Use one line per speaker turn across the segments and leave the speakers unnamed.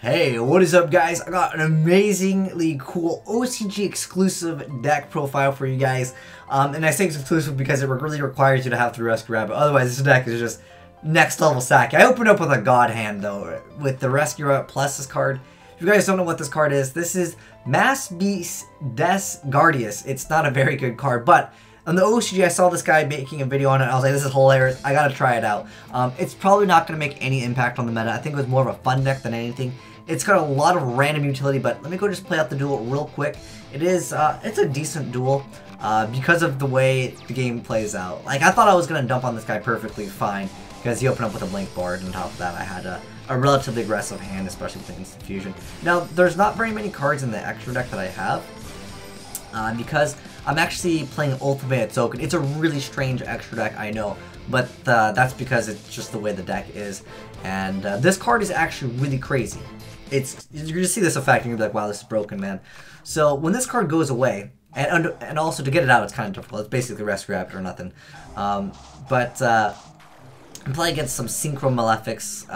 Hey, what is up guys? I got an amazingly cool OCG exclusive deck profile for you guys. And I say it's exclusive because it really requires you to have 3 Rescue Rabbit. Otherwise, this deck is just next level sack. I opened up with a God Hand though, with the Rescue Rabbit plus this card. If you guys don't know what this card is, this is Mass Beast Des Gardius. It's not a very good card, but on the OCG, I saw this guy making a video on it. I was like, this is hilarious. I gotta try it out. It's probably not gonna make any impact on the meta. I think it was more of a fun deck than anything. It's got a lot of random utility, but let me go just play out the duel real quick. It's a decent duel because of the way the game plays out. Like, I thought I was gonna dump on this guy perfectly fine because he opened up with a blink board, and on top of that, I had a relatively aggressive hand, especially with the instant fusion. Now, there's not very many cards in the extra deck that I have because I'm actually playing Ultimate Token. It's a really strange extra deck, I know, but that's because it's just the way the deck is. And this card is actually really crazy. You're gonna see this effect and you're like, wow, this is broken, man. So when this card goes away, and also to get it out, it's kind of difficult. It's basically Rescue Rabbit or nothing. I'm playing against some Synchro Malefics.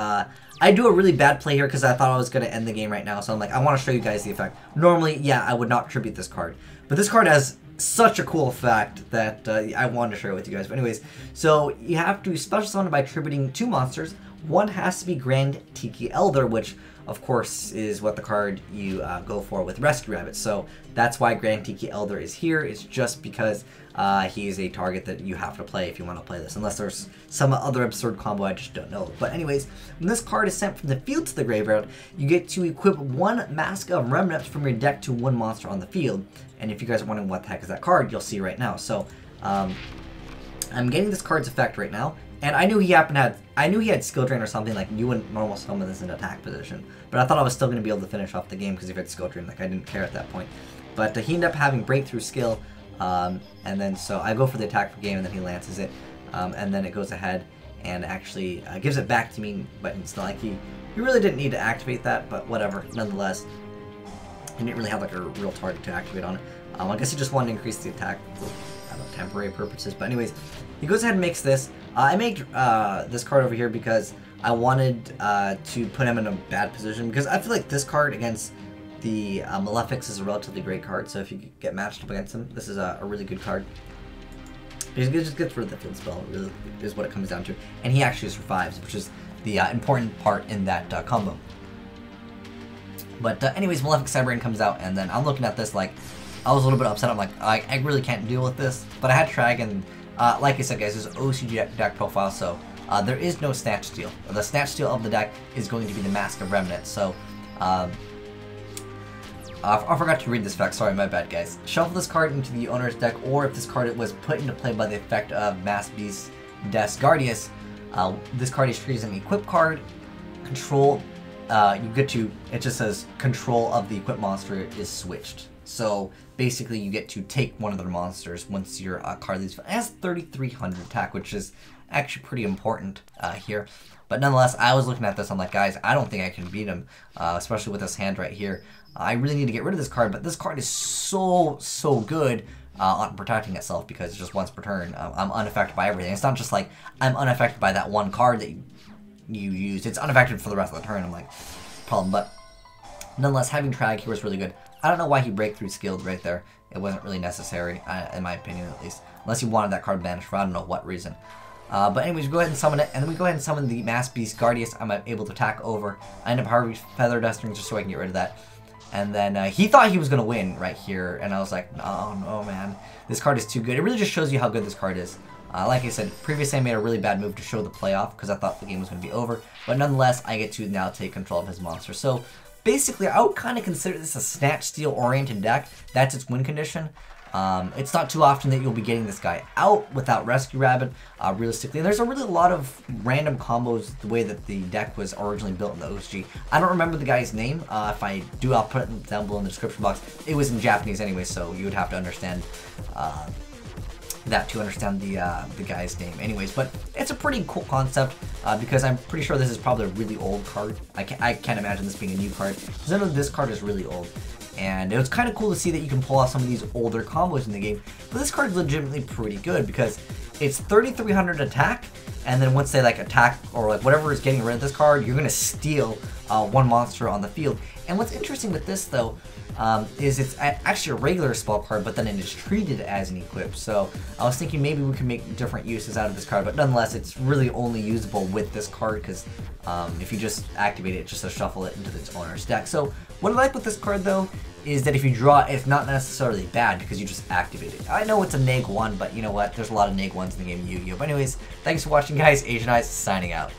I do a really bad play here because I thought I was going to end the game right now. So I'm like, I want to show you guys the effect. Normally, yeah, I would not tribute this card. But this card has such a cool effect that I wanted to share with you guys. But anyways, so you have to special summon by tributing 2 monsters. One has to be Grand Tiki Elder, which of course is what the card you go for with Rescue Rabbit. So that's why Grand Tiki Elder is here. It's just because he is a target that you have to play if you want to play this, unless there's some other absurd combo I just don't know. But anyways, when this card is sent from the field to the graveyard, you get to equip 1 Mask of Remnants from your deck to 1 monster on the field. And if you guys are wondering what the heck is that card, you'll see right now. So I'm getting this card's effect right now. And I knew he had Skill Drain or something. Like, you wouldn't normal summon this in attack position, but I thought I was still going to be able to finish off the game because if he had Skill Drain, like, I didn't care at that point. But he ended up having Breakthrough Skill, and then so I go for the attack for game, and then he lances it, and then it goes ahead and actually gives it back to me. But it's not like he really didn't need to activate that, but whatever. Nonetheless, he didn't really have like a real target to activate on it. I guess he just wanted to increase the attack for, I don't know, temporary purposes. But anyways, he goes ahead and makes this. I made this card over here because I wanted to put him in a bad position, because I feel like this card against the Malefics is a relatively great card. So if you get matched up against him, this is a really good card. He just gets rid of the field spell, really is what it comes down to. And he actually survives, which is the important part in that combo. But anyways, Malefic Cyberbrain comes out, and then I'm looking at this like, I was a little bit upset. I'm like, I really can't deal with this. But I had Trag, and like I said, guys, this is OCG deck profile, so there is no Snatch Steal. The Snatch Steal of the deck is going to be the Mask of Remnant. So I forgot to read this fact. Sorry, my bad, guys. Shuffle this card into the owner's deck, or if this card was put into play by the effect of Mass Beast Des Gardius, this card is treated as an equip card. Control, you get to, it just says control of the equipped monster is switched. So basically, you get to take one of their monsters once your card leaves. It has 3,300 attack, which is actually pretty important here. But nonetheless, I was looking at this. I'm like, guys, I don't think I can beat him, especially with this hand right here. I really need to get rid of this card, but this card is so good on protecting itself because just once per turn, I'm unaffected by everything. It's not just like I'm unaffected by that one card that you used. It's unaffected for the rest of the turn. I'm like, problem. But nonetheless, having Trag here was really good. I don't know why he Breakthrough Skilled right there. It wasn't really necessary, in my opinion at least. Unless he wanted that card banished for I don't know what reason. But anyways, we go ahead and summon it, and then we go ahead and summon the Mass Beast Gardius. I'm able to attack over. I end up Harvey Feather Dusting just so I can get rid of that. And then he thought he was going to win right here, and I was like, no, man. This card is too good. It really just shows you how good this card is. Like I said, previously I made a really bad move to show the playoff because I thought the game was going to be over. But nonetheless, I get to now take control of his monster. So basically, I would kind of consider this a Snatch Steal oriented deck. That's its win condition. It's not too often that you'll be getting this guy out without Rescue Rabbit, realistically. And there's a really lot of random combos the way that the deck was originally built in the OCG. I don't remember the guy's name. If I do, I'll put it down below in the description box. It was in Japanese anyway, so you would have to understand that to understand the guy's name. Anyways, but it's a pretty cool concept because I'm pretty sure this is probably a really old card. I can't imagine this being a new card because I know this card is really old. And it was kind of cool to see that you can pull off some of these older combos in the game. But this card is legitimately pretty good because it's 3,300 attack, and then once they like attack or like whatever is getting rid of this card, you're gonna steal one monster on the field. And what's interesting with this though, is it's actually a regular spell card, but then it is treated as an equip. So I was thinking maybe we can make different uses out of this card, but nonetheless, it's really only usable with this card because if you just activate it, just to shuffle it into its owner's deck. So what I like with this card though is that if you draw it, it's not necessarily bad because you just activate it. I know it's a neg 1, but you know what? There's a lot of neg 1s in the game of Yu-Gi-Oh! But anyways, thanks for watching, guys. Asian Eyes signing out.